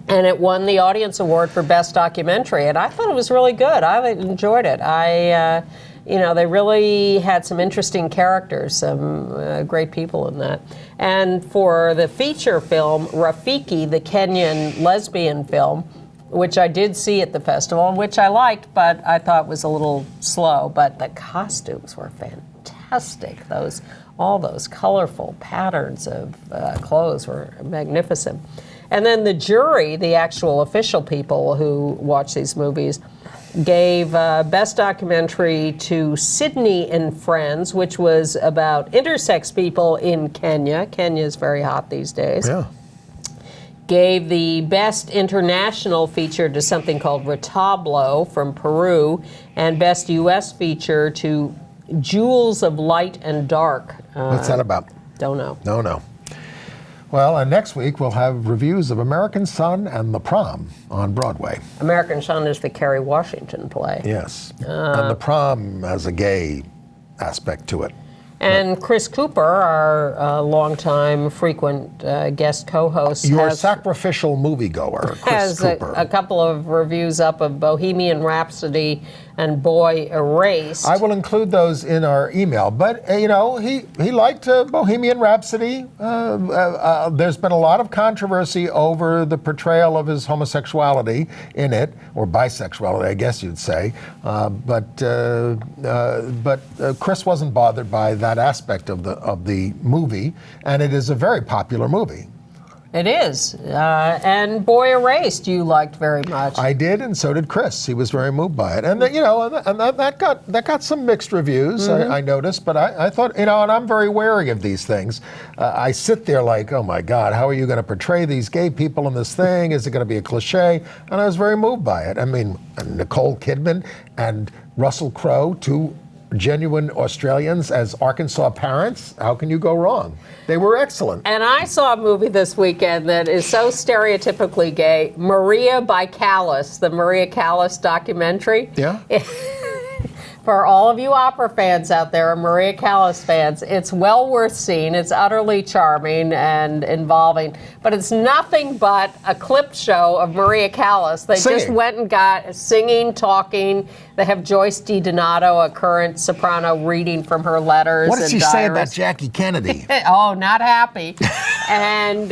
And it won the audience award for Best Documentary. And I thought it was really good. I enjoyed it. They really had some interesting characters, some great people in that. And for the feature film, Rafiki, the Kenyan lesbian film, which I did see at the festival, and which I liked, but I thought was a little slow. But the costumes were fantastic. All those colorful patterns of clothes were magnificent. And then the jury, the actual official people who watch these movies, gave Best Documentary to Sydney and Friends, which was about intersex people in Kenya. Kenya is very hot these days. Yeah. Gave the Best International Feature to something called Retablo from Peru, and Best U.S. Feature to Jewels of Light and Dark. What's that about? Don't know. No. Well, and next week we'll have reviews of American Son and The Prom on Broadway. American Son is the Kerry Washington play. Yes. And The Prom has a gay aspect to it. And Chris Cooper, our longtime frequent guest co-host, Your sacrificial moviegoer, Chris has Cooper. a couple of reviews up of Bohemian Rhapsody and Boy Erased. I will include those in our email. But, he liked Bohemian Rhapsody. There's been a lot of controversy over the portrayal of his homosexuality in it, or bisexuality, I guess you'd say. But Chris wasn't bothered by that aspect of the movie, and it is a very popular movie. It is. And Boy Erased you liked very much. I did, and so did Chris. He was very moved by it. And that got some mixed reviews, I noticed, but I thought, and I'm very wary of these things. I sit there like, oh my God, how are you going to portray these gay people in this thing? Is it going to be a cliche? And I was very moved by it. I mean, Nicole Kidman and Russell Crowe, two genuine Australians as Arkansas parents, how can you go wrong? They were excellent. And I saw a movie this weekend that is so stereotypically gay, Maria by Callas, the Maria Callas documentary. Yeah. For all of you opera fans out there, or Maria Callas fans, it's well worth seeing. It's utterly charming and involving, but it's nothing but a clipped show of Maria Callas. They just went and got singing, talking. They have Joyce DiDonato, a current soprano, reading from her letters. What did she and say diaries. about Jackie Kennedy? Oh, not happy. and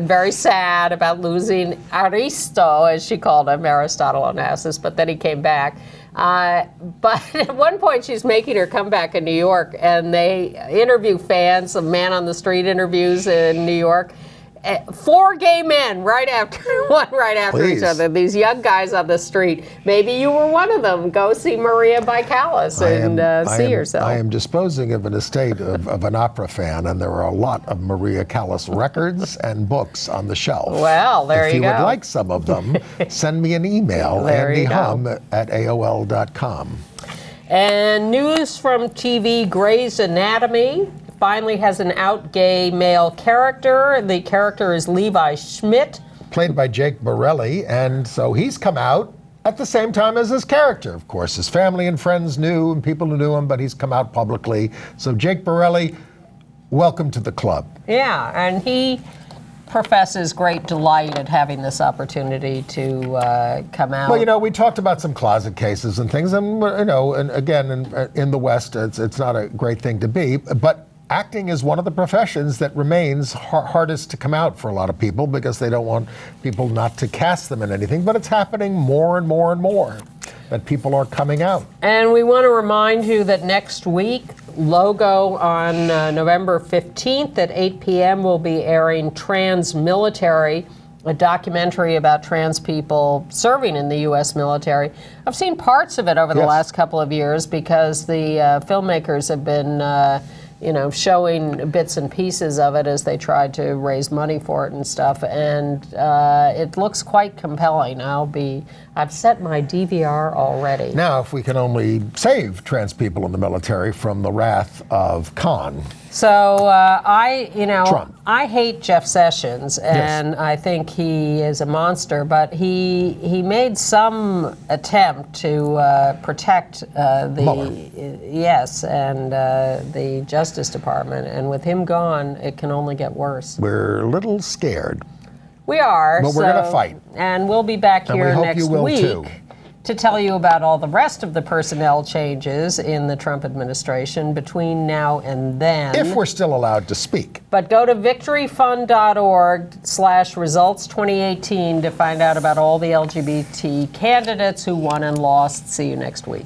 very sad about losing Aristo, as she called him, Aristotle Onassis, but then he came back. But at one point, she's making her comeback in New York, and they interview fans, some man on the street interviews in New York. 4 gay men right after Please. each other. These young guys on the street. Maybe you were one of them. Go see Maria by Callas and see yourself. I am disposing of an estate of an opera fan, and there are a lot of Maria Callas records and books on the shelf. Well, there you go. If you would like some of them, send me an email, andyhum@aol.com. And news from TV, Grey's Anatomy finally has an out gay male character. The character is Levi Schmidt, played by Jake Borelli, and so he's come out at the same time as his character. Of course, his family and friends knew, and people who knew him, but he's come out publicly. So Jake Borelli, welcome to the club. Yeah, and he professes great delight at having this opportunity to come out. Well, we talked about some closet cases and things, and and again, in the West, it's not a great thing to be, but acting is one of the professions that remains hardest to come out for a lot of people because they don't want people not to cast them in anything. But it's happening more and more and more that people are coming out. And we want to remind you that next week, Logo on November 15th at 8 p.m. will be airing Trans Military, a documentary about trans people serving in the U.S. military. I've seen parts of it over the last couple of years because the filmmakers have been showing bits and pieces of it as they tried to raise money for it and stuff. And it looks quite compelling. I've set my DVR already. Now, if we can only save trans people in the military from the wrath of Khan. So Trump. I hate Jeff Sessions, and I think he is a monster. But he made some attempt to protect the Justice Department, and with him gone, it can only get worse. We're a little scared. We are, but we're going to fight, and we'll be back and here we hope next you will week. Too. To tell you about all the rest of the personnel changes in the Trump administration between now and then. If we're still allowed to speak. But go to victoryfund.org/results2018 to find out about all the LGBT candidates who won and lost. See you next week.